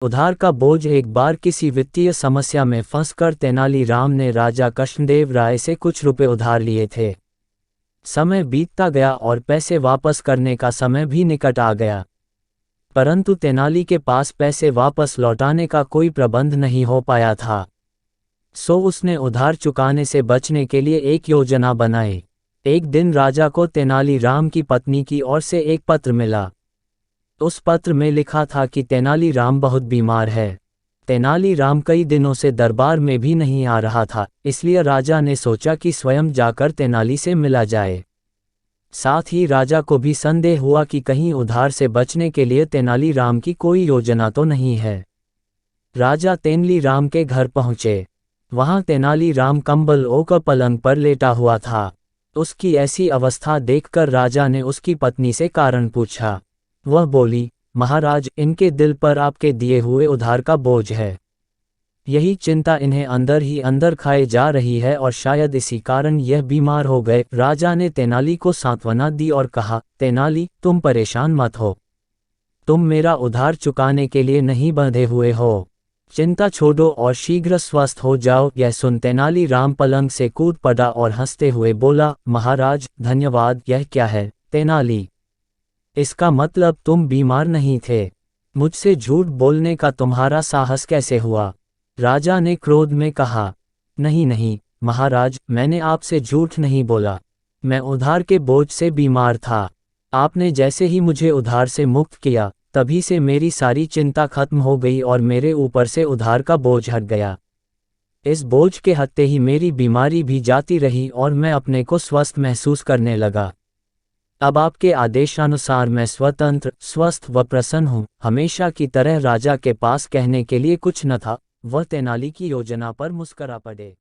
उधार का बोझ। एक बार किसी वित्तीय समस्या में फंसकर तेनालीराम ने राजा कृष्णदेव राय से कुछ रुपए उधार लिए थे। समय बीतता गया और पैसे वापस करने का समय भी निकट आ गया, परंतु तेनाली के पास पैसे वापस लौटाने का कोई प्रबंध नहीं हो पाया था। सो उसने उधार चुकाने से बचने के लिए एक योजना बनाई। एक दिन राजा को तेनालीराम की पत्नी की ओर से एक पत्र मिला। उस पत्र में लिखा था कि तेनालीराम बहुत बीमार है। तेनालीराम कई दिनों से दरबार में भी नहीं आ रहा था, इसलिए राजा ने सोचा कि स्वयं जाकर तेनाली से मिला जाए। साथ ही राजा को भी संदेह हुआ कि कहीं उधार से बचने के लिए तेनालीराम की कोई योजना तो नहीं है। राजा तेनालीराम के घर पहुंचे। वहां तेनालीराम कंबल ओढ़कर पलंग पर लेटा हुआ था। उसकी ऐसी अवस्था देखकर राजा ने उसकी पत्नी से कारण पूछा। वह बोली, महाराज, इनके दिल पर आपके दिए हुए उधार का बोझ है। यही चिंता इन्हें अंदर ही अंदर खाए जा रही है और शायद इसी कारण यह बीमार हो गए। राजा ने तेनाली को सांत्वना दी और कहा, तेनाली, तुम परेशान मत हो। तुम मेरा उधार चुकाने के लिए नहीं बंधे हुए हो। चिंता छोड़ो और शीघ्र स्वस्थ हो जाओ। यह सुन तेनालीराम पलंग से कूद पड़ा और हंसते हुए बोला, महाराज, धन्यवाद। यह क्या है तेनाली? इसका मतलब तुम बीमार नहीं थे। मुझसे झूठ बोलने का तुम्हारा साहस कैसे हुआ? राजा ने क्रोध में कहा। नहीं नहीं महाराज, मैंने आपसे झूठ नहीं बोला। मैं उधार के बोझ से बीमार था। आपने जैसे ही मुझे उधार से मुक्त किया, तभी से मेरी सारी चिंता खत्म हो गई और मेरे ऊपर से उधार का बोझ हट गया। इस बोझ के हटते ही मेरी बीमारी भी जाती रही और मैं अपने को स्वस्थ महसूस करने लगा। अब आपके आदेशानुसार मैं स्वतंत्र, स्वस्थ व प्रसन्न हूँ। हमेशा की तरह राजा के पास कहने के लिए कुछ न था। वह तेनाली की योजना पर मुस्करा पड़े।